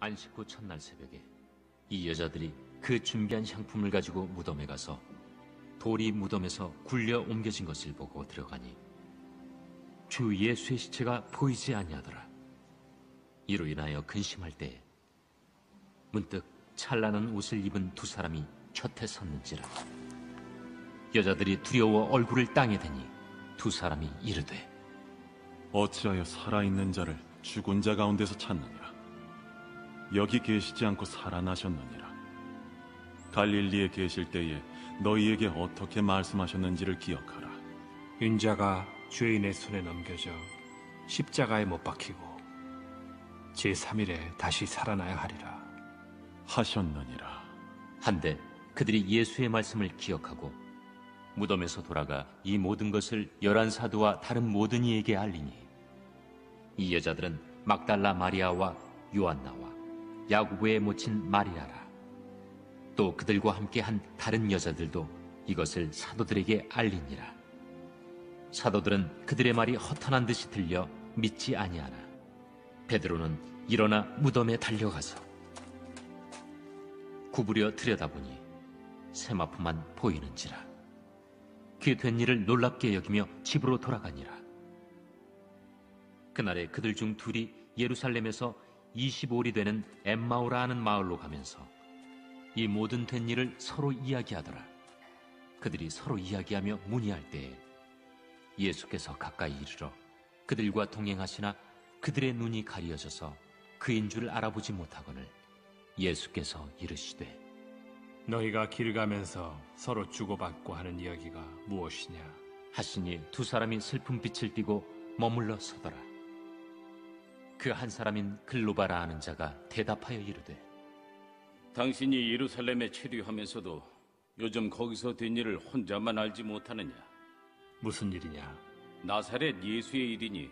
안식 후 첫날 새벽에 이 여자들이 그 준비한 향품을 가지고 무덤에 가서 돌이 무덤에서 굴려 옮겨진 것을 보고 들어가니 주 예수의 시체가 보이지 아니하더라. 이로 인하여 근심할 때에 문득 찬란한 옷을 입은 두 사람이 곁에 섰는지라. 여자들이 두려워 얼굴을 땅에 대니 두 사람이 이르되 어찌하여 살아있는 자를 죽은 자 가운데서 찾느니라. 여기 계시지 않고 살아나셨느니라. 갈릴리에 계실 때에 너희에게 어떻게 말씀하셨는지를 기억하라. 윤자가 죄인의 손에 넘겨져 십자가에 못 박히고 제3일에 다시 살아나야 하리라 하셨느니라. 한데 그들이 예수의 말씀을 기억하고 무덤에서 돌아가 이 모든 것을 11사도와 다른 모든 이에게 알리니 이 여자들은 막달라 마리아와 요한나와 야고보의 모친 마리아라. 또 그들과 함께 한 다른 여자들도 이것을 사도들에게 알리니라. 사도들은 그들의 말이 허탄한 듯이 들려 믿지 아니하나 베드로는 일어나 무덤에 달려가서 구부려 들여다보니 세마포만 보이는지라. 그 된 일을 놀랍게 여기며 집으로 돌아가니라. 그날에 그들 중 둘이 예루살렘에서 25일이 되는 엠마오라 하는 마을로 가면서 이 모든 된 일을 서로 이야기하더라. 그들이 서로 이야기하며 문의할 때에 예수께서 가까이 이르러 그들과 동행하시나 그들의 눈이 가리어져서 그인 줄 알아보지 못하거늘 예수께서 이르시되 너희가 길 가면서 서로 주고받고 하는 이야기가 무엇이냐 하시니 두 사람이 슬픈 빛을 띠고 머물러 서더라. 그 한 사람인 글로바라 하는 자가 대답하여 이르되 당신이 예루살렘에 체류하면서도 요즘 거기서 된 일을 혼자만 알지 못하느냐? 무슨 일이냐? 나사렛 예수의 일이니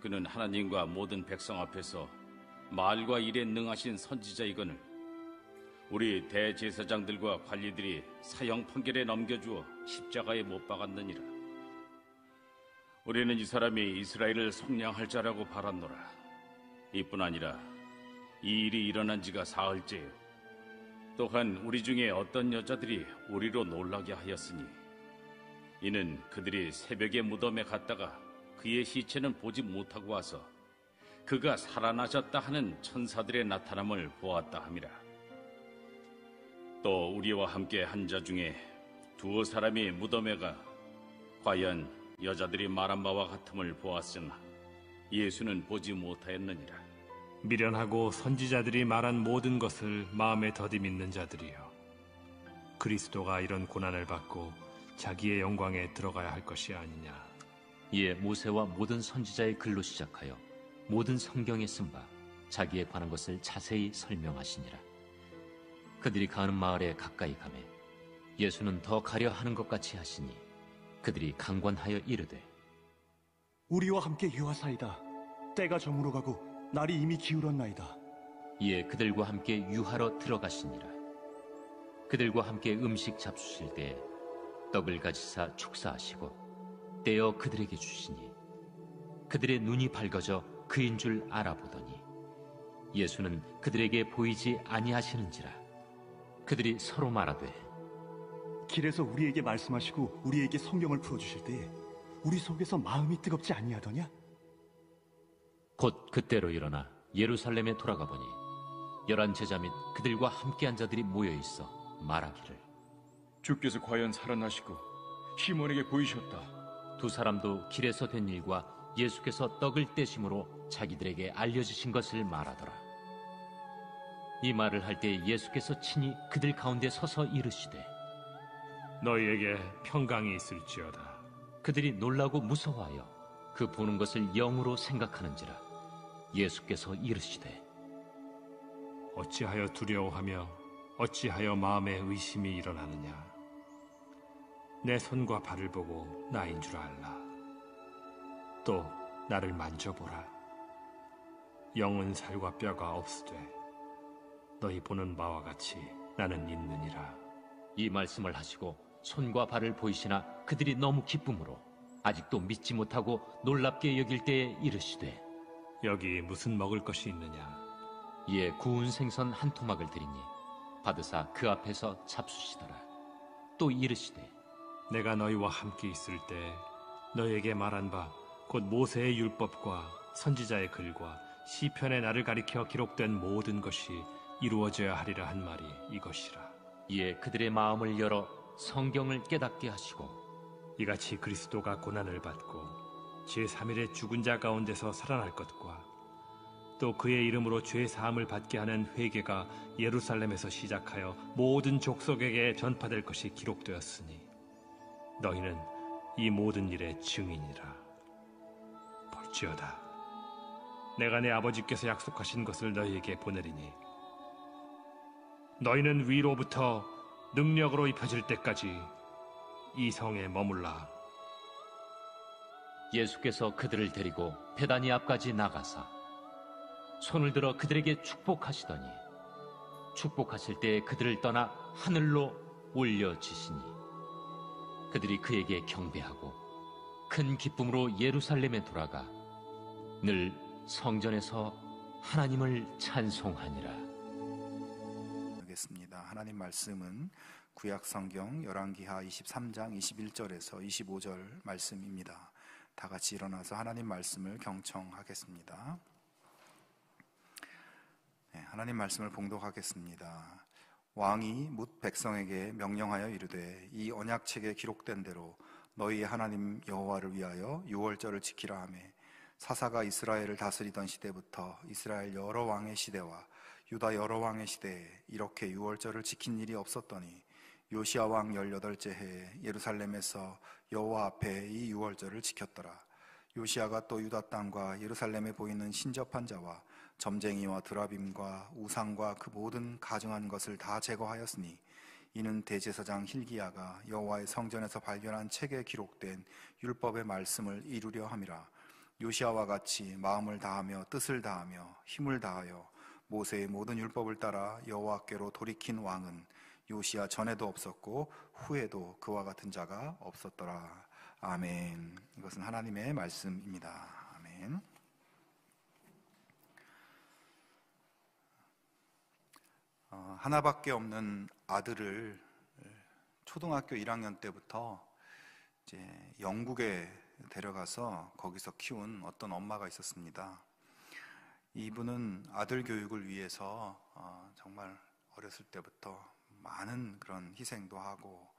그는 하나님과 모든 백성 앞에서 말과 일에 능하신 선지자이거늘 우리 대제사장들과 관리들이 사형 판결에 넘겨주어 십자가에 못 박았느니라. 우리는 이 사람이 이스라엘을 속량할 자라고 바랐노라. 이뿐 아니라 이 일이 일어난 지가 사흘째요. 또한 우리 중에 어떤 여자들이 우리로 놀라게 하였으니 이는 그들이 새벽에 무덤에 갔다가 그의 시체는 보지 못하고 와서 그가 살아나셨다 하는 천사들의 나타남을 보았다 함이라. 또 우리와 함께 한 자 중에 두어 사람이 무덤에 가 과연 여자들이 말한 바와 같음을 보았으나 예수는 보지 못하였느니라. 미련하고 선지자들이 말한 모든 것을 마음에 더디 믿는 자들이여, 그리스도가 이런 고난을 받고 자기의 영광에 들어가야 할 것이 아니냐. 이에 모세와 모든 선지자의 글로 시작하여 모든 성경에 쓴 바 자기에 관한 것을 자세히 설명하시니라. 그들이 가는 마을에 가까이 가매 예수는 더 가려 하는 것 같이 하시니 그들이 강권하여 이르되 우리와 함께 유하사이다. 때가 저물어 가고 날이 이미 기울었나이다. 이에 그들과 함께 유하러 들어가시니라. 그들과 함께 음식 잡수실 때에 떡을 가지사 축사하시고 떼어 그들에게 주시니 그들의 눈이 밝아져 그인 줄 알아보더니 예수는 그들에게 보이지 아니하시는지라. 그들이 서로 말하되 길에서 우리에게 말씀하시고 우리에게 성경을 풀어주실 때에 우리 속에서 마음이 뜨겁지 아니하더냐? 곧 그때로 일어나 예루살렘에 돌아가 보니 11 제자 및 그들과 함께한 자들이 모여있어 말하기를 주께서 과연 살아나시고 시몬에게 보이셨다. 두 사람도 길에서 된 일과 예수께서 떡을 떼심으로 자기들에게 알려주신 것을 말하더라. 이 말을 할 때 예수께서 친히 그들 가운데 서서 이르시되 너희에게 평강이 있을지어다. 그들이 놀라고 무서워하여 그 보는 것을 영으로 생각하는지라. 예수께서 이르시되 어찌하여 두려워하며 어찌하여 마음에 의심이 일어나느냐. 내 손과 발을 보고 나인 줄 알라. 또 나를 만져보라. 영은 살과 뼈가 없으되 너희 보는 바와 같이 나는 있느니라. 이 말씀을 하시고 손과 발을 보이시나 그들이 너무 기쁨으로 아직도 믿지 못하고 놀랍게 여길 때에 이르시되 여기 무슨 먹을 것이 있느냐. 이에 구운 생선 한 토막을 드리니 받으사 그 앞에서 잡수시더라. 또 이르시되 내가 너희와 함께 있을 때 너희에게 말한 바 곧 모세의 율법과 선지자의 글과 시편의 나를 가리켜 기록된 모든 것이 이루어져야 하리라 한 말이 이것이라. 이에 그들의 마음을 열어 성경을 깨닫게 하시고 이같이 그리스도가 고난을 받고 제3일에 죽은 자 가운데서 살아날 것과 또 그의 이름으로 죄 사함을 받게 하는 회개가 예루살렘에서 시작하여 모든 족속에게 전파될 것이 기록되었으니 너희는 이 모든 일의 증인이라. 볼지어다 내가 내 아버지께서 약속하신 것을 너희에게 보내리니 너희는 위로부터 능력으로 입혀질 때까지 이 성에 머물라. 예수께서 그들을 데리고 베다니 앞까지 나가사 손을 들어 그들에게 축복하시더니 축복하실 때 그들을 떠나 하늘로 올려지시니 그들이 그에게 경배하고 큰 기쁨으로 예루살렘에 돌아가 늘 성전에서 하나님을 찬송하니라. 하겠습니다. 하나님 말씀은 구약성경 열왕기하 23장 21절에서 25절 말씀입니다. 다 같이 일어나서 하나님 말씀을 경청하겠습니다. 네, 하나님 말씀을 봉독하겠습니다. 왕이 뭇 백성에게 명령하여 이르되 이 언약책에 기록된 대로 너희의 하나님 여호와를 위하여 유월절을 지키라 하며 사사가 이스라엘을 다스리던 시대부터 이스라엘 여러 왕의 시대와 유다 여러 왕의 시대에 이렇게 유월절을 지킨 일이 없었더니 요시야 왕 18째 해에 예루살렘에서 여호와 앞에 이 유월절을 지켰더라. 요시야가 또 유다 땅과 예루살렘에 보이는 신접한 자와 점쟁이와 드라빔과 우상과 그 모든 가증한 것을 다 제거하였으니 이는 대제사장 hil기야가 여호와의 성전에서 발견한 책에 기록된 율법의 말씀을 이루려 함이라. 요시야와 같이 마음을 다하며 뜻을 다하며 힘을 다하여 모세의 모든 율법을 따라 여호와께로 돌이킨 왕은 요시야 전에도 없었고 후에도 그와 같은 자가 없었더라. 아멘. 이것은 하나님의 말씀입니다. 아멘. 하나밖에 없는 아들을 초등학교 1학년 때부터 이제 영국에 데려가서 거기서 키운 어떤 엄마가 있었습니다. 이분은 아들 교육을 위해서 정말 어렸을 때부터 많은 그런 희생도 하고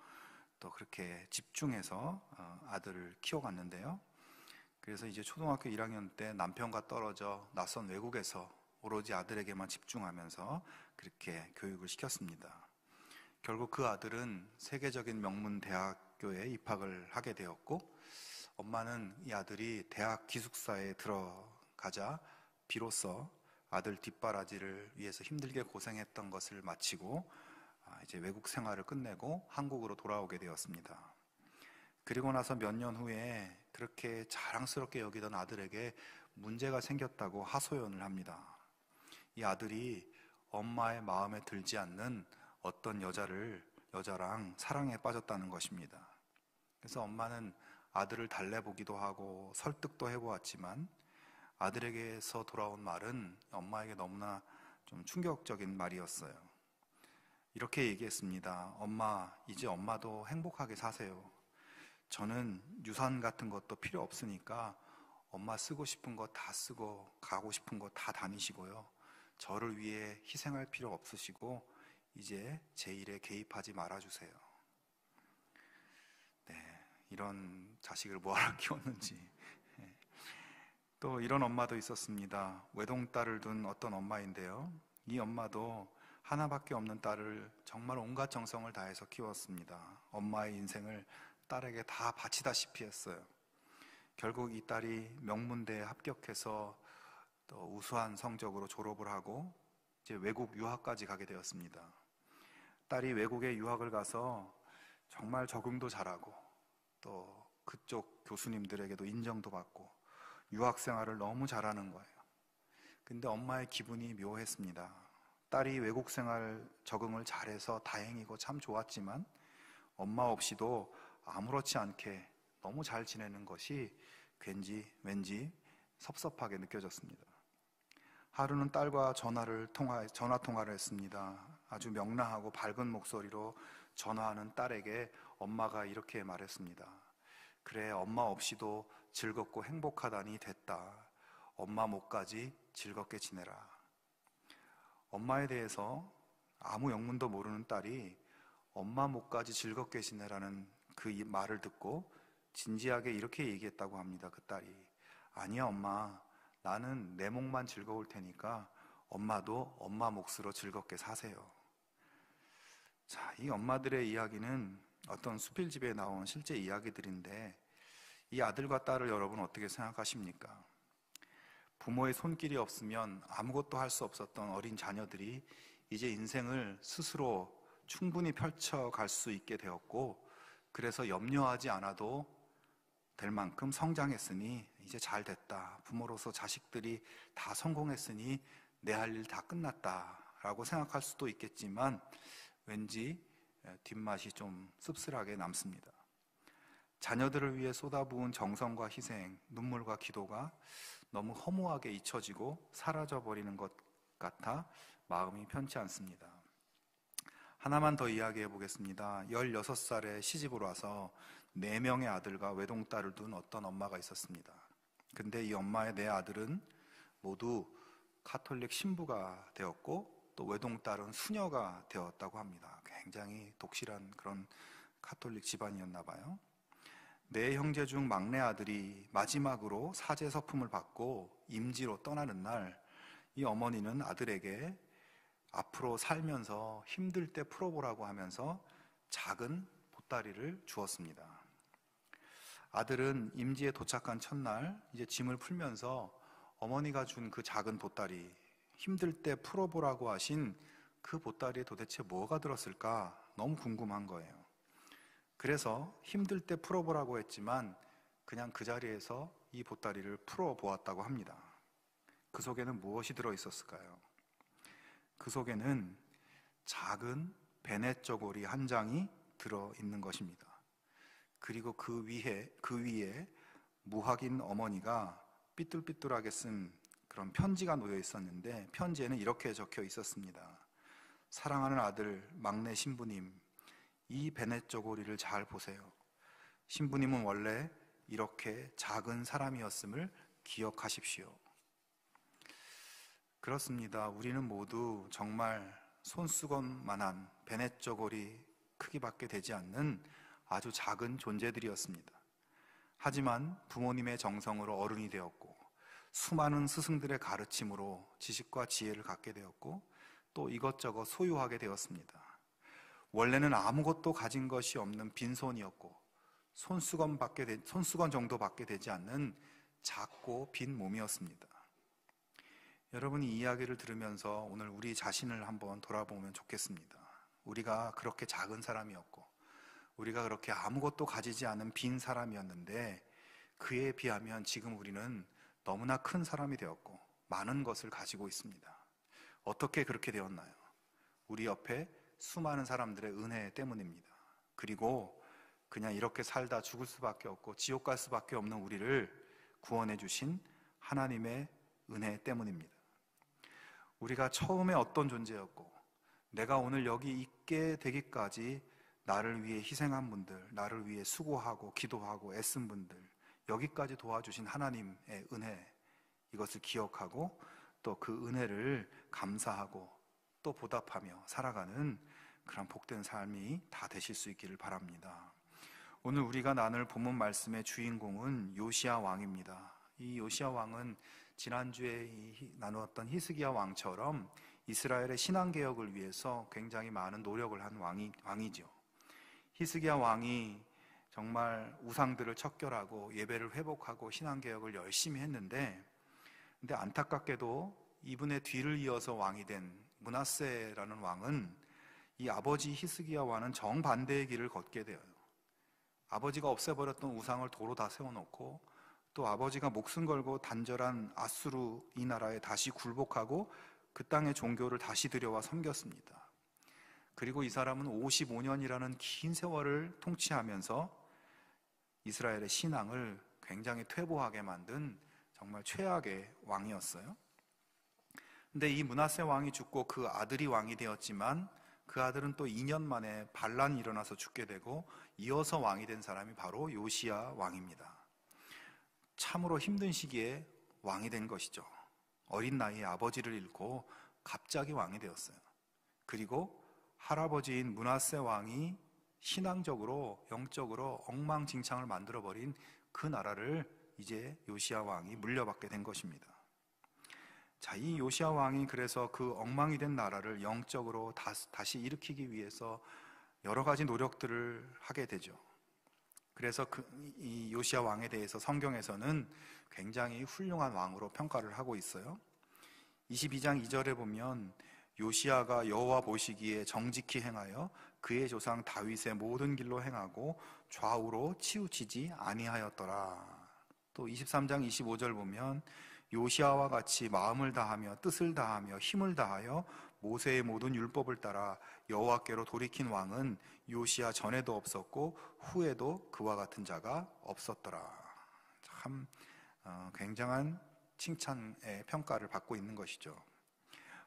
또 그렇게 집중해서 아들을 키워갔는데요. 그래서 이제 초등학교 1학년 때 남편과 떨어져 낯선 외국에서 오로지 아들에게만 집중하면서 그렇게 교육을 시켰습니다. 결국 그 아들은 세계적인 명문 대학교에 입학을 하게 되었고 엄마는 이 아들이 대학 기숙사에 들어가자 비로소 아들 뒷바라지를 위해서 힘들게 고생했던 것을 마치고 이제 외국 생활을 끝내고 한국으로 돌아오게 되었습니다. 그리고 나서 몇 년 후에 그렇게 자랑스럽게 여기던 아들에게 문제가 생겼다고 하소연을 합니다. 이 아들이 엄마의 마음에 들지 않는 어떤 여자랑 사랑에 빠졌다는 것입니다. 그래서 엄마는 아들을 달래보기도 하고 설득도 해보았지만 아들에게서 돌아온 말은 엄마에게 너무나 좀 충격적인 말이었어요. 이렇게 얘기했습니다. 엄마, 이제 엄마도 행복하게 사세요. 저는 유산 같은 것도 필요 없으니까 엄마 쓰고 싶은 거 다 쓰고 가고 싶은 거 다 다니시고요. 저를 위해 희생할 필요 없으시고 이제 제 일에 개입하지 말아주세요. 네, 이런 자식을 뭐하러 키웠는지. 또 이런 엄마도 있었습니다. 외동딸을 둔 어떤 엄마인데요. 이 엄마도 하나밖에 없는 딸을 정말 온갖 정성을 다해서 키웠습니다. 엄마의 인생을 딸에게 다 바치다시피 했어요. 결국 이 딸이 명문대에 합격해서 또 우수한 성적으로 졸업을 하고 이제 외국 유학까지 가게 되었습니다. 딸이 외국에 유학을 가서 정말 적응도 잘하고 또 그쪽 교수님들에게도 인정도 받고 유학 생활을 너무 잘하는 거예요. 근데 엄마의 기분이 묘했습니다. 딸이 외국 생활 적응을 잘해서 다행이고 참 좋았지만 엄마 없이도 아무렇지 않게 너무 잘 지내는 것이 왠지 섭섭하게 느껴졌습니다. 하루는 딸과 전화 통화를 했습니다. 아주 명랑하고 밝은 목소리로 전화하는 딸에게 엄마가 이렇게 말했습니다. 그래, 엄마 없이도 즐겁고 행복하다니 됐다. 엄마 못까지 즐겁게 지내라. 엄마에 대해서 아무 영문도 모르는 딸이 엄마 못까지 즐겁게 지내라는 그 말을 듣고 진지하게 이렇게 얘기했다고 합니다. 그 딸이, 아니야 엄마, 나는 내 몫만 즐거울 테니까 엄마도 엄마 몫으로 즐겁게 사세요. 자, 이 엄마들의 이야기는 어떤 수필집에 나온 실제 이야기들인데, 이 아들과 딸을 여러분 어떻게 생각하십니까? 부모의 손길이 없으면 아무것도 할 수 없었던 어린 자녀들이 이제 인생을 스스로 충분히 펼쳐갈 수 있게 되었고, 그래서 염려하지 않아도 될 만큼 성장했으니 이제 잘 됐다. 부모로서 자식들이 다 성공했으니 내 할 일 다 끝났다 라고 생각할 수도 있겠지만 왠지 뒷맛이 좀 씁쓸하게 남습니다. 자녀들을 위해 쏟아부은 정성과 희생, 눈물과 기도가 너무 허무하게 잊혀지고 사라져버리는 것 같아 마음이 편치 않습니다. 하나만 더 이야기해 보겠습니다. 16살에 시집을 와서 4명의 아들과 외동딸을 둔 어떤 엄마가 있었습니다. 근데 이 엄마의 4아들은 모두 가톨릭 신부가 되었고 또 외동딸은 수녀가 되었다고 합니다. 굉장히 독실한 그런 가톨릭 집안이었나 봐요. 4형제 중 막내 아들이 마지막으로 사제 서품을 받고 임지로 떠나는 날, 이 어머니는 아들에게 앞으로 살면서 힘들 때 풀어보라고 하면서 작은 보따리를 주었습니다. 아들은 임지에 도착한 첫날 이제 짐을 풀면서 어머니가 준 그 작은 보따리, 힘들 때 풀어보라고 하신 그 보따리에 도대체 뭐가 들었을까 너무 궁금한 거예요. 그래서 힘들 때 풀어보라고 했지만 그냥 그 자리에서 이 보따리를 풀어보았다고 합니다. 그 속에는 무엇이 들어있었을까요? 그 속에는 작은 베넷 저고리 한 장이 들어있는 것입니다. 그리고 그 위에 무학인 어머니가 삐뚤삐뚤하게 쓴 그런 편지가 놓여 있었는데, 편지에는 이렇게 적혀 있었습니다. 사랑하는 아들 막내 신부님, 이 베넷 저고리를 잘 보세요. 신부님은 원래 이렇게 작은 사람이었음을 기억하십시오. 그렇습니다. 우리는 모두 정말 손수건만한 베넷 저고리 크기밖에 되지 않는 아주 작은 존재들이었습니다. 하지만 부모님의 정성으로 어른이 되었고, 수많은 스승들의 가르침으로 지식과 지혜를 갖게 되었고, 또 이것저것 소유하게 되었습니다. 원래는 아무것도 가진 것이 없는 빈손이었고, 손수건 정도밖에 되지 않는 작고 빈 몸이었습니다. 여러분이 이 이야기를 들으면서 오늘 우리 자신을 한번 돌아보면 좋겠습니다. 우리가 그렇게 작은 사람이었고, 우리가 그렇게 아무것도 가지지 않은 빈 사람이었는데, 그에 비하면 지금 우리는 너무나 큰 사람이 되었고 많은 것을 가지고 있습니다. 어떻게 그렇게 되었나요? 우리 옆에 수많은 사람들의 은혜 때문입니다. 그리고 그냥 이렇게 살다 죽을 수밖에 없고 지옥 갈 수밖에 없는 우리를 구원해 주신 하나님의 은혜 때문입니다. 우리가 처음에 어떤 존재였고, 내가 오늘 여기 있게 되기까지 나를 위해 희생한 분들, 나를 위해 수고하고 기도하고 애쓴 분들, 여기까지 도와주신 하나님의 은혜, 이것을 기억하고 또 그 은혜를 감사하고 또 보답하며 살아가는 그런 복된 삶이 다 되실 수 있기를 바랍니다. 오늘 우리가 나눌 본문 말씀의 주인공은 요시야 왕입니다. 이 요시야 왕은 지난주에 나누었던 히스기야 왕처럼 이스라엘의 신앙개혁을 위해서 굉장히 많은 노력을 한 왕이죠. 히스기야 왕이 정말 우상들을 척결하고 예배를 회복하고 신앙개혁을 열심히 했는데, 근데 안타깝게도 이분의 뒤를 이어서 왕이 된 므낫세라는 왕은 이 아버지 히스기야 왕은 정반대의 길을 걷게 되어요. 아버지가 없애버렸던 우상을 도로 다 세워놓고, 또 아버지가 목숨 걸고 단절한 아수르 이 나라에 다시 굴복하고 그 땅의 종교를 다시 들여와 섬겼습니다. 그리고 이 사람은 55년이라는 긴 세월을 통치하면서 이스라엘의 신앙을 굉장히 퇴보하게 만든 정말 최악의 왕이었어요. 근데 이 므낫세 왕이 죽고 그 아들이 왕이 되었지만 그 아들은 또 2년 만에 반란이 일어나서 죽게 되고 이어서 왕이 된 사람이 바로 요시야 왕입니다. 참으로 힘든 시기에 왕이 된 것이죠. 어린 나이에 아버지를 잃고 갑자기 왕이 되었어요. 그리고 할아버지인 므낫세 왕이 신앙적으로 영적으로 엉망진창을 만들어버린 그 나라를 이제 요시야 왕이 물려받게 된 것입니다. 자, 이 요시야 왕이 그래서 그 엉망이 된 나라를 영적으로 다시 일으키기 위해서 여러 가지 노력들을 하게 되죠. 그래서 이 요시야 왕에 대해서 성경에서는 굉장히 훌륭한 왕으로 평가를 하고 있어요. 22장 2절에 보면 요시야가 여호와 보시기에 정직히 행하여 그의 조상 다윗의 모든 길로 행하고 좌우로 치우치지 아니하였더라. 또 23장 25절 보면 요시야와 같이 마음을 다하며 뜻을 다하며 힘을 다하여 모세의 모든 율법을 따라 여호와께로 돌이킨 왕은 요시야 전에도 없었고 후에도 그와 같은 자가 없었더라. 참 굉장한 칭찬의 평가를 받고 있는 것이죠.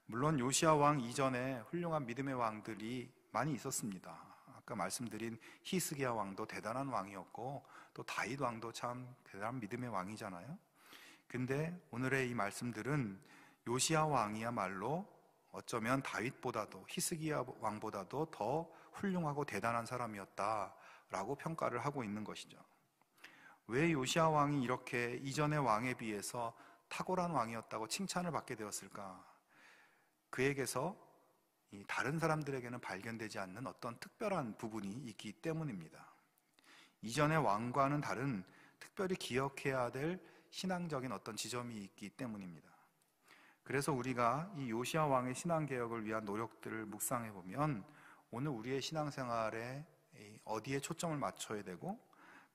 물론 요시야 왕 이전에 훌륭한 믿음의 왕들이 많이 있었습니다. 아까 말씀드린 히스기야 왕도 대단한 왕이었고 또 다윗 왕도 참 대단한 믿음의 왕이잖아요. 근데 오늘의 이 말씀들은 요시야 왕이야말로 어쩌면 다윗보다도 히스기야 왕보다도 더 훌륭하고 대단한 사람이었다라고 평가를 하고 있는 것이죠. 왜 요시야 왕이 이렇게 이전의 왕에 비해서 탁월한 왕이었다고 칭찬을 받게 되었을까? 그에게서 다른 사람들에게는 발견되지 않는 어떤 특별한 부분이 있기 때문입니다. 이전의 왕과는 다른 특별히 기억해야 될 신앙적인 어떤 지점이 있기 때문입니다. 그래서 우리가 이 요시야 왕의 신앙개혁을 위한 노력들을 묵상해 보면 오늘 우리의 신앙생활에 어디에 초점을 맞춰야 되고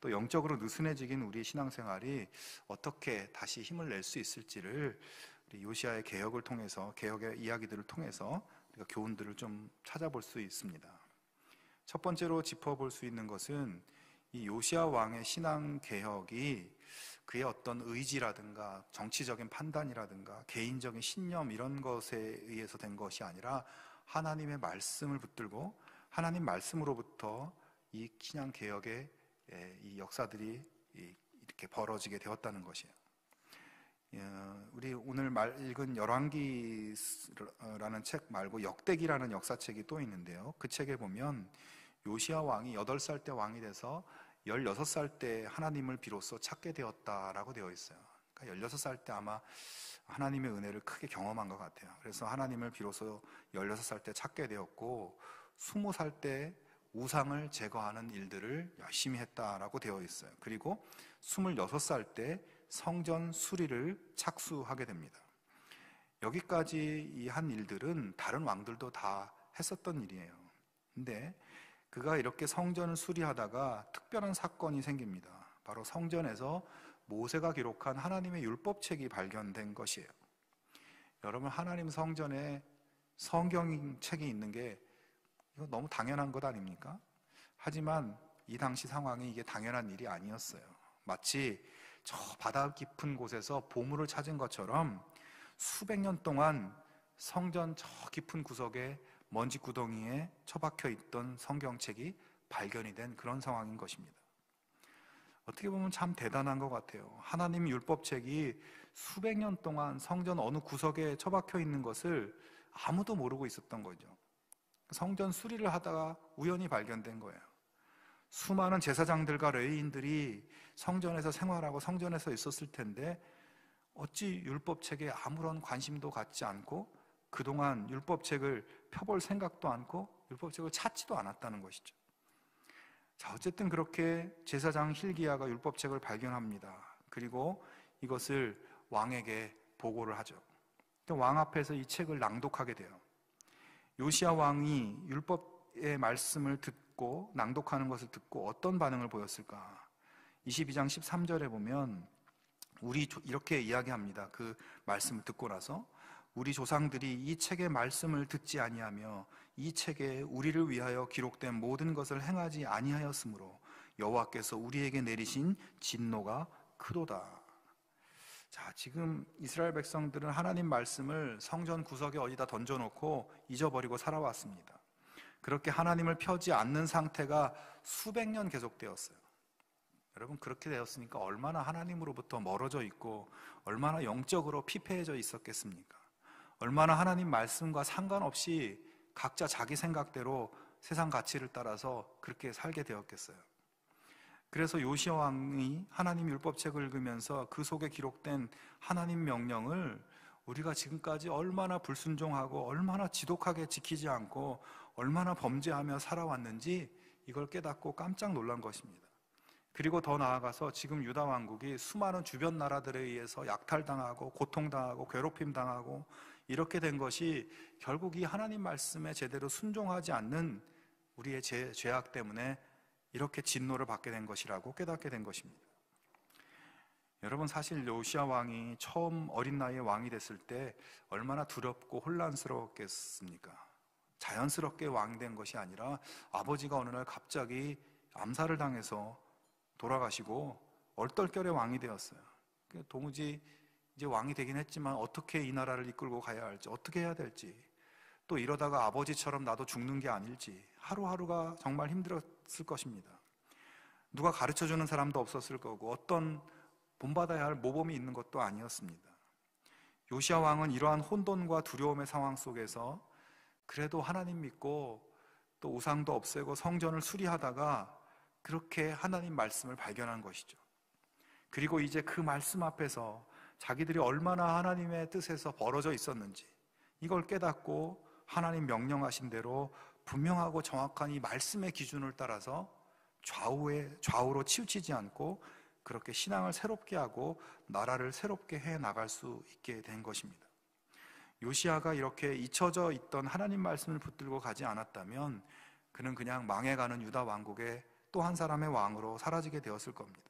또 영적으로 느슨해지긴 우리의 신앙생활이 어떻게 다시 힘을 낼 수 있을지를 우리 요시야의 개혁을 통해서, 개혁의 이야기들을 통해서 우리가 교훈들을 좀 찾아볼 수 있습니다. 첫 번째로 짚어볼 수 있는 것은 이 요시야 왕의 신앙개혁이 그의 어떤 의지라든가 정치적인 판단이라든가 개인적인 신념 이런 것에 의해서 된 것이 아니라 하나님의 말씀을 붙들고 하나님 말씀으로부터 이 신앙개혁의 이 역사들이 이렇게 벌어지게 되었다는 것이에요. 우리 오늘 읽은 열왕기라는 책 말고 역대기라는 역사책이 또 있는데요. 그 책에 보면 요시야 왕이 8살 때 왕이 돼서 16살 때 하나님을 비로소 찾게 되었다라고 되어 있어요. 그러니까 16살 때 아마 하나님의 은혜를 크게 경험한 것 같아요. 그래서 하나님을 비로소 16살 때 찾게 되었고 20살 때 우상을 제거하는 일들을 열심히 했다라고 되어 있어요. 그리고 26살 때 성전 수리를 착수하게 됩니다. 여기까지 이 한 일들은 다른 왕들도 다 했었던 일이에요. 근데 그가 이렇게 성전을 수리하다가 특별한 사건이 생깁니다. 바로 성전에서 모세가 기록한 하나님의 율법책이 발견된 것이에요. 여러분, 하나님 성전에 성경책이 있는 게 이거 너무 당연한 것 아닙니까? 하지만 이 당시 상황이 이게 당연한 일이 아니었어요. 마치 저 바다 깊은 곳에서 보물을 찾은 것처럼 수백 년 동안 성전 저 깊은 구석에 먼지 구덩이에 처박혀 있던 성경책이 발견이 된 그런 상황인 것입니다. 어떻게 보면 참 대단한 것 같아요. 하나님 율법책이 수백 년 동안 성전 어느 구석에 처박혀 있는 것을 아무도 모르고 있었던 거죠. 성전 수리를 하다가 우연히 발견된 거예요. 수많은 제사장들과 레위인들이 성전에서 생활하고 성전에서 있었을 텐데 어찌 율법책에 아무런 관심도 갖지 않고 그동안 율법책을 펴볼 생각도 않고 율법책을 찾지도 않았다는 것이죠. 자, 어쨌든 그렇게 제사장 hil기야가 율법책을 발견합니다. 그리고 이것을 왕에게 보고를 하죠. 왕 앞에서 이 책을 낭독하게 돼요. 요시야 왕이 율법의 말씀을 듣고 낭독하는 것을 듣고 어떤 반응을 보였을까? 22장 13절에 보면 이렇게 이야기합니다. 그 말씀을 듣고 나서 우리 조상들이 이 책의 말씀을 듣지 아니하며 이 책에 우리를 위하여 기록된 모든 것을 행하지 아니하였으므로 여호와께서 우리에게 내리신 진노가 크도다. 자, 지금 이스라엘 백성들은 하나님 말씀을 성전 구석에 어디다 던져놓고 잊어버리고 살아왔습니다. 그렇게 하나님을 펴지 않는 상태가 수백 년 계속되었어요. 여러분, 그렇게 되었으니까 얼마나 하나님으로부터 멀어져 있고 얼마나 영적으로 피폐해져 있었겠습니까? 얼마나 하나님 말씀과 상관없이 각자 자기 생각대로 세상 가치를 따라서 그렇게 살게 되었겠어요. 그래서 요시야 왕이 하나님 율법책을 읽으면서 그 속에 기록된 하나님 명령을 우리가 지금까지 얼마나 불순종하고 얼마나 지독하게 지키지 않고 얼마나 범죄하며 살아왔는지 이걸 깨닫고 깜짝 놀란 것입니다. 그리고 더 나아가서 지금 유다 왕국이 수많은 주변 나라들에 의해서 약탈당하고 고통당하고 괴롭힘당하고 이렇게 된 것이 결국 이 하나님 말씀에 제대로 순종하지 않는 우리의 죄악 때문에 이렇게 진노를 받게 된 것이라고 깨닫게 된 것입니다. 여러분, 사실 요시야 왕이 처음 어린 나이에 왕이 됐을 때 얼마나 두렵고 혼란스러웠겠습니까? 자연스럽게 왕이 된 것이 아니라 아버지가 어느 날 갑자기 암살을 당해서 돌아가시고 얼떨결에 왕이 되었어요. 도무지 이제 왕이 되긴 했지만 어떻게 이 나라를 이끌고 가야 할지, 어떻게 해야 될지, 또 이러다가 아버지처럼 나도 죽는 게 아닐지 하루하루가 정말 힘들었을 것입니다. 누가 가르쳐주는 사람도 없었을 거고 어떤 본받아야 할 모범이 있는 것도 아니었습니다. 요시야 왕은 이러한 혼돈과 두려움의 상황 속에서 그래도 하나님 믿고 또 우상도 없애고 성전을 수리하다가 그렇게 하나님 말씀을 발견한 것이죠. 그리고 이제 그 말씀 앞에서 자기들이 얼마나 하나님의 뜻에서 벌어져 있었는지 이걸 깨닫고 하나님 명령하신 대로 분명하고 정확한 이 말씀의 기준을 따라서 좌우로 치우치지 않고 그렇게 신앙을 새롭게 하고 나라를 새롭게 해 나갈 수 있게 된 것입니다. 요시야가 이렇게 잊혀져 있던 하나님 말씀을 붙들고 가지 않았다면 그는 그냥 망해가는 유다 왕국의 또 한 사람의 왕으로 사라지게 되었을 겁니다.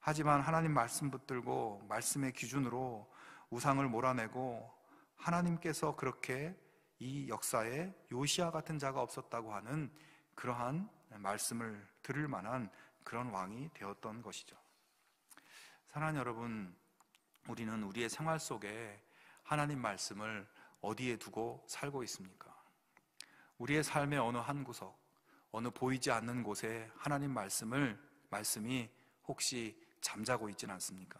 하지만 하나님 말씀 붙들고 말씀의 기준으로 우상을 몰아내고 하나님께서 그렇게 이 역사에 요시야 같은 자가 없었다고 하는 그러한 말씀을 들을 만한 그런 왕이 되었던 것이죠. 사랑하는 여러분, 우리는 우리의 생활 속에 하나님 말씀을 어디에 두고 살고 있습니까? 우리의 삶의 어느 한 구석, 어느 보이지 않는 곳에 하나님 말씀이 혹시 잠자고 있지는 않습니까?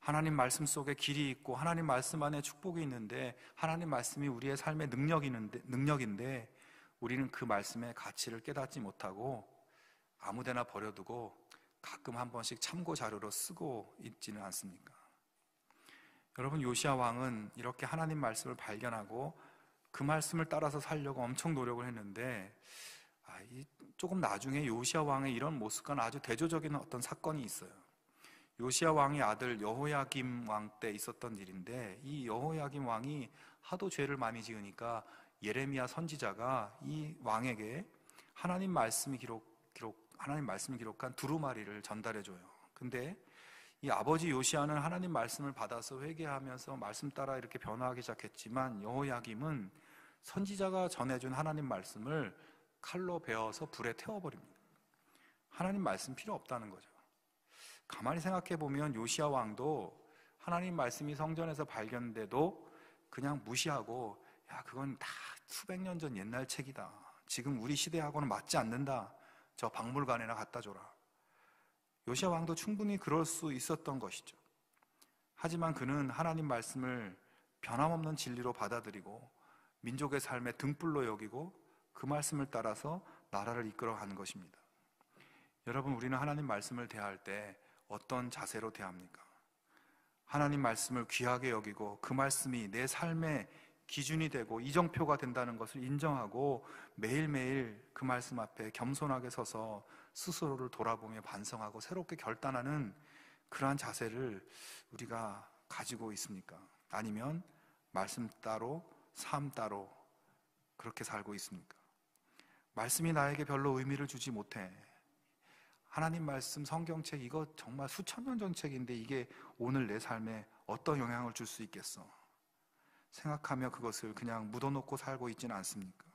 하나님 말씀 속에 길이 있고 하나님 말씀 안에 축복이 있는데 하나님 말씀이 우리의 삶의 능력인데 우리는 그 말씀의 가치를 깨닫지 못하고 아무데나 버려두고 가끔 한 번씩 참고 자료로 쓰고 있지는 않습니까? 여러분, 요시야 왕은 이렇게 하나님 말씀을 발견하고 그 말씀을 따라서 살려고 엄청 노력을 했는데 조금 나중에 요시야 왕의 이런 모습과는 아주 대조적인 어떤 사건이 있어요. 요시야 왕의 아들 여호야김 왕 때 있었던 일인데 이 여호야김 왕이 하도 죄를 많이 지으니까 예레미야 선지자가 이 왕에게 하나님 말씀이 기록한 두루마리를 전달해줘요. 근데 이 아버지 요시야는 하나님 말씀을 받아서 회개하면서 말씀 따라 이렇게 변화하기 시작했지만 여호야김은 선지자가 전해준 하나님 말씀을 칼로 베어서 불에 태워버립니다. 하나님 말씀 필요 없다는 거죠. 가만히 생각해 보면 요시야 왕도 하나님 말씀이 성전에서 발견돼도 그냥 무시하고 그건 다 수백 년 전 옛날 책이다. 지금 우리 시대하고는 맞지 않는다. 저 박물관에나 갖다 줘라. 요시야 왕도 충분히 그럴 수 있었던 것이죠. 하지만 그는 하나님 말씀을 변함없는 진리로 받아들이고 민족의 삶의 등불로 여기고 그 말씀을 따라서 나라를 이끌어가는 것입니다. 여러분, 우리는 하나님 말씀을 대할 때 어떤 자세로 대합니까? 하나님 말씀을 귀하게 여기고 그 말씀이 내 삶의 기준이 되고 이정표가 된다는 것을 인정하고 매일매일 그 말씀 앞에 겸손하게 서서 스스로를 돌아보며 반성하고 새롭게 결단하는 그러한 자세를 우리가 가지고 있습니까? 아니면 말씀 따로 삶 따로 그렇게 살고 있습니까? 말씀이 나에게 별로 의미를 주지 못해. 하나님 말씀, 성경책 이거 정말 수천 년 전 책인데 이게 오늘 내 삶에 어떤 영향을 줄 수 있겠어? 생각하며 그것을 그냥 묻어놓고 살고 있지는 않습니까?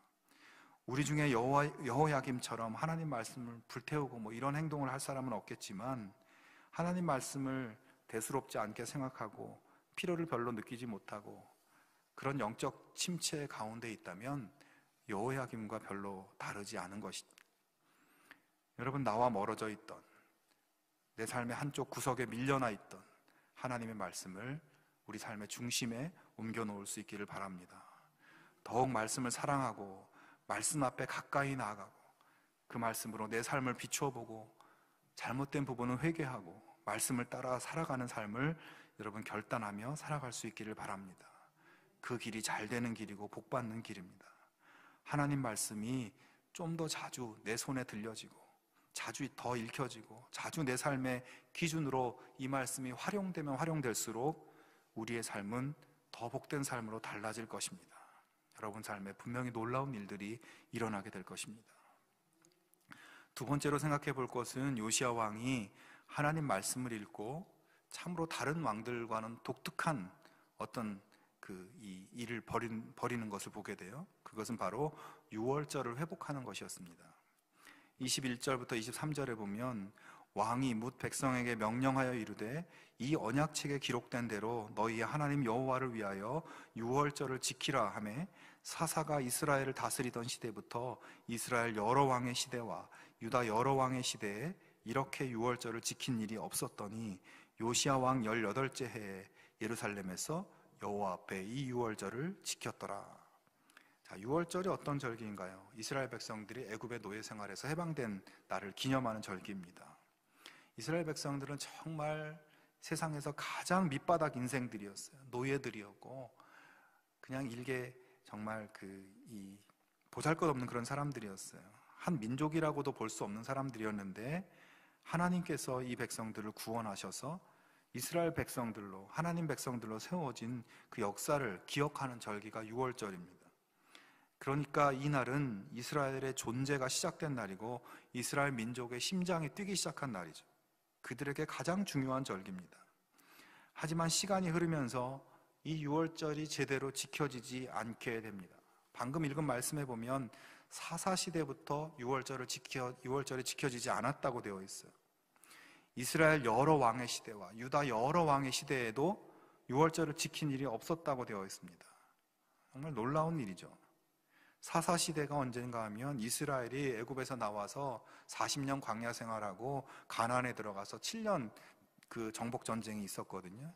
우리 중에 여호야김처럼 하나님 말씀을 불태우고 이런 행동을 할 사람은 없겠지만 하나님 말씀을 대수롭지 않게 생각하고 필요를 별로 느끼지 못하고 그런 영적 침체 가운데 있다면 여호야김과 별로 다르지 않은 것입니다. 여러분, 나와 멀어져 있던, 내 삶의 한쪽 구석에 밀려나 있던 하나님의 말씀을 우리 삶의 중심에 옮겨놓을 수 있기를 바랍니다. 더욱 말씀을 사랑하고 말씀 앞에 가까이 나아가고 그 말씀으로 내 삶을 비추어 보고 잘못된 부분은 회개하고 말씀을 따라 살아가는 삶을 여러분 결단하며 살아갈 수 있기를 바랍니다. 그 길이 잘 되는 길이고 복받는 길입니다. 하나님 말씀이 좀 더 자주 내 손에 들려지고 자주 더 읽혀지고 자주 내 삶의 기준으로 이 말씀이 활용되면 활용될수록 우리의 삶은 더 복된 삶으로 달라질 것입니다. 여러분 삶에 분명히 놀라운 일들이 일어나게 될 것입니다. 두 번째로 생각해 볼 것은 요시야 왕이 하나님 말씀을 읽고 참으로 다른 왕들과는 독특한 어떤 이 일을 벌이는 것을 보게 돼요. 그것은 바로 유월절을 회복하는 것이었습니다. 21절부터 23절에 보면 왕이 뭇 백성에게 명령하여 이르되 이 언약책에 기록된 대로 너희의 하나님 여호와를 위하여 유월절을 지키라 하매 사사가 이스라엘을 다스리던 시대부터 이스라엘 여러 왕의 시대와 유다 여러 왕의 시대에 이렇게 유월절을 지킨 일이 없었더니 요시야 왕 18째 해에 예루살렘에서 여호와 앞에 이 유월절을 지켰더라. 자, 유월절이 어떤 절기인가요? 이스라엘 백성들이 애굽의 노예 생활에서 해방된 날을 기념하는 절기입니다. 이스라엘 백성들은 정말 세상에서 가장 밑바닥 인생들이었어요. 노예들이었고 그냥 일개 정말 이 보잘것없는 그런 사람들이었어요. 한 민족이라고도 볼 수 없는 사람들이었는데 하나님께서 이 백성들을 구원하셔서 이스라엘 백성들로, 하나님 백성들로 세워진 그 역사를 기억하는 절기가 유월절입니다. 그러니까 이 날은 이스라엘의 존재가 시작된 날이고 이스라엘 민족의 심장이 뛰기 시작한 날이죠. 그들에게 가장 중요한 절기입니다. 하지만 시간이 흐르면서 이 유월절이 제대로 지켜지지 않게 됩니다. 방금 읽은 말씀에 보면 사사시대부터 유월절이 지켜지지 않았다고 되어 있어요. 이스라엘 여러 왕의 시대와 유다 여러 왕의 시대에도 유월절을 지킨 일이 없었다고 되어 있습니다. 정말 놀라운 일이죠. 사사시대가 언젠가 하면 이스라엘이 애굽에서 나와서 40년 광야 생활하고 가나안에 들어가서 7년 그 정복 전쟁이 있었거든요.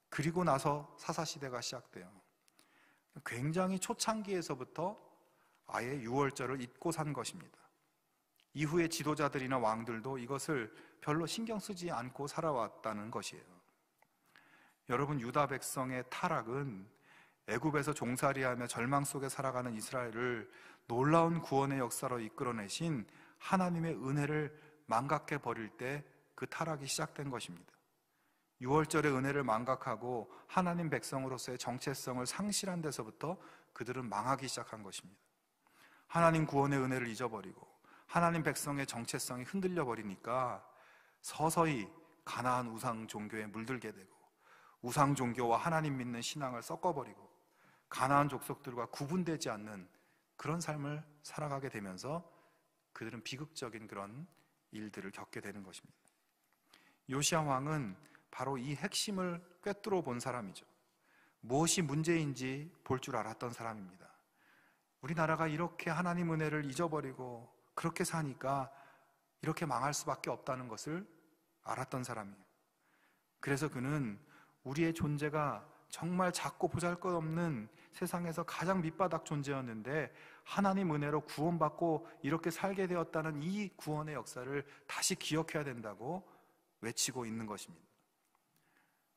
그리고 나서 사사시대가 시작돼요. 굉장히 초창기에서부터 아예 유월절을 잊고 산 것입니다. 이후의 지도자들이나 왕들도 이것을 별로 신경 쓰지 않고 살아왔다는 것이에요. 여러분, 유다 백성의 타락은 애굽에서 종살이하며 절망 속에 살아가는 이스라엘을 놀라운 구원의 역사로 이끌어내신 하나님의 은혜를 망각해 버릴 때 그 타락이 시작된 것입니다. 유월절의 은혜를 망각하고 하나님 백성으로서의 정체성을 상실한 데서부터 그들은 망하기 시작한 것입니다. 하나님 구원의 은혜를 잊어버리고 하나님 백성의 정체성이 흔들려 버리니까 서서히 가나안 우상 종교에 물들게 되고 우상 종교와 하나님 믿는 신앙을 섞어버리고 가나안 족속들과 구분되지 않는 그런 삶을 살아가게 되면서 그들은 비극적인 그런 일들을 겪게 되는 것입니다. 요시야 왕은 바로 이 핵심을 꿰뚫어 본 사람이죠. 무엇이 문제인지 볼 줄 알았던 사람입니다. 우리나라가 이렇게 하나님 은혜를 잊어버리고 그렇게 사니까 이렇게 망할 수밖에 없다는 것을 알았던 사람이에요. 그래서 그는 우리의 존재가 정말 작고 보잘것없는 세상에서 가장 밑바닥 존재였는데 하나님 은혜로 구원받고 이렇게 살게 되었다는 이 구원의 역사를 다시 기억해야 된다고 외치고 있는 것입니다.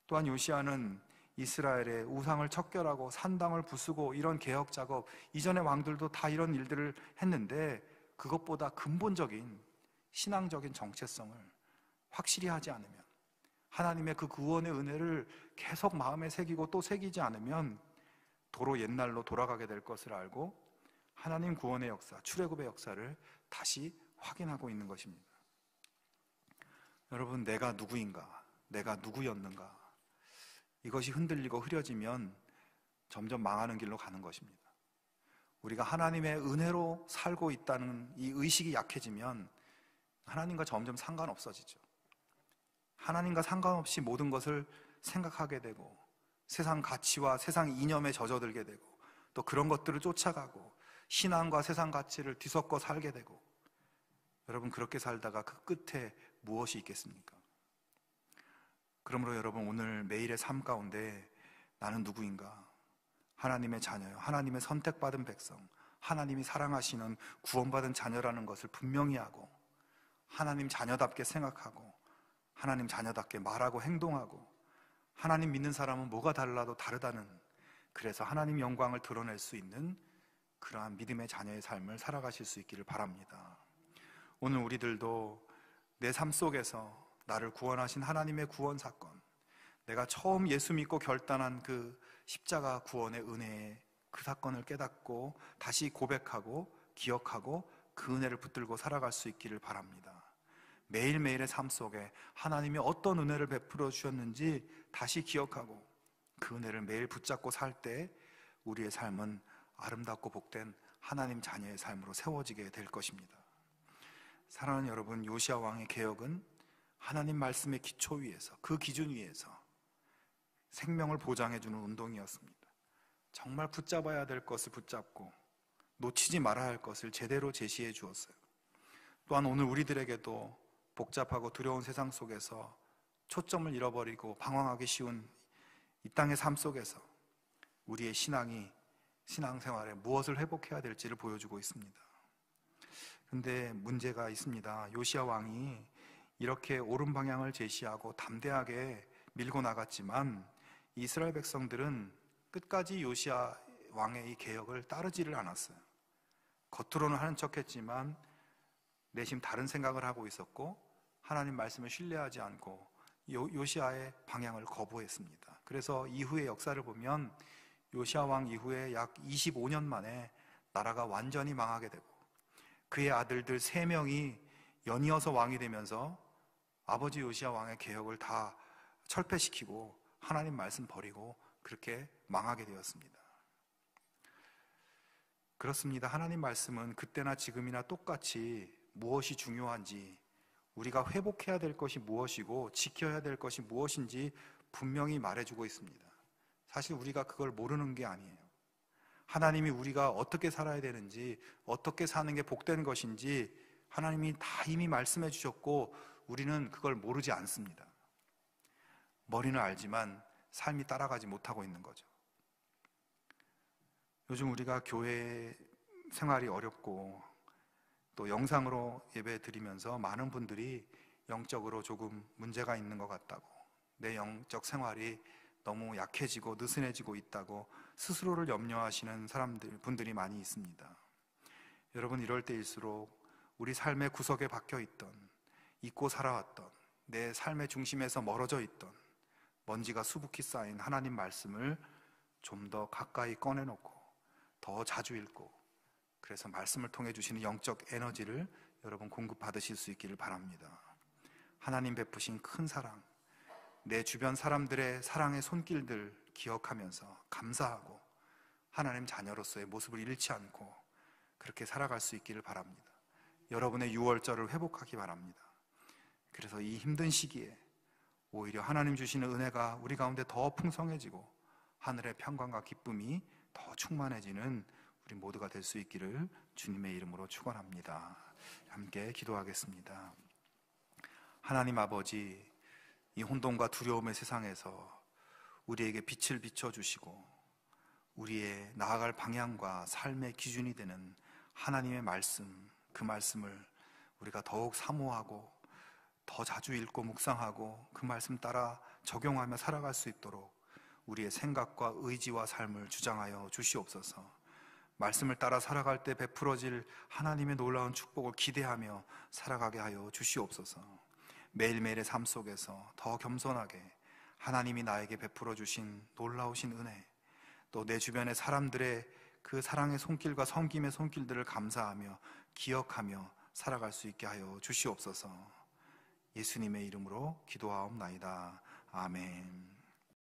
또한 요시야는 이스라엘의 우상을 척결하고 산당을 부수고 이런 개혁 작업, 이전의 왕들도 다 이런 일들을 했는데 그것보다 근본적인 신앙적인 정체성을 확실히 하지 않으면, 하나님의 그 구원의 은혜를 계속 마음에 새기고 또 새기지 않으면 도로 옛날로 돌아가게 될 것을 알고 하나님 구원의 역사, 출애굽의 역사를 다시 확인하고 있는 것입니다. 여러분, 내가 누구인가? 내가 누구였는가? 이것이 흔들리고 흐려지면 점점 망하는 길로 가는 것입니다. 우리가 하나님의 은혜로 살고 있다는 이 의식이 약해지면 하나님과 점점 상관없어지죠. 하나님과 상관없이 모든 것을 생각하게 되고 세상 가치와 세상 이념에 젖어들게 되고 또 그런 것들을 쫓아가고 신앙과 세상 가치를 뒤섞어 살게 되고, 여러분 그렇게 살다가 그 끝에 무엇이 있겠습니까? 그러므로 여러분, 오늘 매일의 삶 가운데 나는 누구인가? 하나님의 자녀요, 하나님의 선택받은 백성, 하나님이 사랑하시는 구원받은 자녀라는 것을 분명히 하고 하나님 자녀답게 생각하고 하나님 자녀답게 말하고 행동하고, 하나님 믿는 사람은 뭐가 달라도 다르다는, 그래서 하나님 영광을 드러낼 수 있는 그러한 믿음의 자녀의 삶을 살아가실 수 있기를 바랍니다. 오늘 우리들도 내 삶 속에서 나를 구원하신 하나님의 구원 사건, 내가 처음 예수 믿고 결단한 그 십자가 구원의 은혜의 그 사건을 깨닫고 다시 고백하고 기억하고 그 은혜를 붙들고 살아갈 수 있기를 바랍니다. 매일매일의 삶 속에 하나님이 어떤 은혜를 베풀어 주셨는지 다시 기억하고 그 은혜를 매일 붙잡고 살 때 우리의 삶은 아름답고 복된 하나님 자녀의 삶으로 세워지게 될 것입니다. 사랑하는 여러분, 요시야 왕의 개혁은 하나님 말씀의 기초 위에서, 그 기준 위에서 생명을 보장해주는 운동이었습니다. 정말 붙잡아야 될 것을 붙잡고 놓치지 말아야 할 것을 제대로 제시해 주었어요. 또한 오늘 우리들에게도 복잡하고 두려운 세상 속에서 초점을 잃어버리고 방황하기 쉬운 이 땅의 삶 속에서 우리의 신앙생활에 무엇을 회복해야 될지를 보여주고 있습니다. 근데 문제가 있습니다. 요시야 왕이 이렇게 옳은 방향을 제시하고 담대하게 밀고 나갔지만 이스라엘 백성들은 끝까지 요시야 왕의 이 개혁을 따르지를 않았어요. 겉으로는 하는 척했지만 내심 다른 생각을 하고 있었고 하나님 말씀을 신뢰하지 않고 요시야의 방향을 거부했습니다. 그래서 이후의 역사를 보면 요시야 왕 이후에 약 25년 만에 나라가 완전히 망하게 되고 그의 아들들 3명이 연이어서 왕이 되면서 아버지 요시야 왕의 개혁을 다 철폐시키고 하나님 말씀 버리고 그렇게 망하게 되었습니다. 그렇습니다. 하나님 말씀은 그때나 지금이나 똑같이 무엇이 중요한지, 우리가 회복해야 될 것이 무엇이고 지켜야 될 것이 무엇인지 분명히 말해주고 있습니다. 사실 우리가 그걸 모르는 게 아니에요. 하나님이 우리가 어떻게 살아야 되는지, 어떻게 사는 게 복된 것인지 하나님이 다 이미 말씀해 주셨고 우리는 그걸 모르지 않습니다. 머리는 알지만 삶이 따라가지 못하고 있는 거죠. 요즘 우리가 교회 생활이 어렵고 또 영상으로 예배 드리면서 많은 분들이 영적으로 조금 문제가 있는 것 같다고, 내 영적 생활이 너무 약해지고 느슨해지고 있다고 스스로를 염려하시는 분들이 많이 있습니다. 여러분, 이럴 때일수록 우리 삶의 구석에 박혀 있던, 잊고 살아왔던, 내 삶의 중심에서 멀어져 있던 먼지가 수북히 쌓인 하나님 말씀을 좀 더 가까이 꺼내놓고 더 자주 읽고, 그래서 말씀을 통해 주시는 영적 에너지를 여러분 공급받으실 수 있기를 바랍니다. 하나님 베푸신 큰 사랑, 내 주변 사람들의 사랑의 손길들 기억하면서 감사하고 하나님 자녀로서의 모습을 잃지 않고 그렇게 살아갈 수 있기를 바랍니다. 여러분의 유월절을 회복하기 바랍니다. 그래서 이 힘든 시기에 오히려 하나님 주시는 은혜가 우리 가운데 더 풍성해지고 하늘의 평강과 기쁨이 더 충만해지는 우리 모두가 될 수 있기를 주님의 이름으로 축원합니다. 함께 기도하겠습니다. 하나님 아버지, 이 혼돈과 두려움의 세상에서 우리에게 빛을 비춰주시고 우리의 나아갈 방향과 삶의 기준이 되는 하나님의 말씀, 그 말씀을 우리가 더욱 사모하고 더 자주 읽고 묵상하고 그 말씀 따라 적용하며 살아갈 수 있도록 우리의 생각과 의지와 삶을 주장하여 주시옵소서. 말씀을 따라 살아갈 때 베풀어질 하나님의 놀라운 축복을 기대하며 살아가게 하여 주시옵소서. 매일매일의 삶 속에서 더 겸손하게 하나님이 나에게 베풀어 주신 놀라우신 은혜, 또 내 주변의 사람들의 그 사랑의 손길과 섬김의 손길들을 감사하며 기억하며 살아갈 수 있게 하여 주시옵소서. 예수님의 이름으로 기도하옵나이다. 아멘.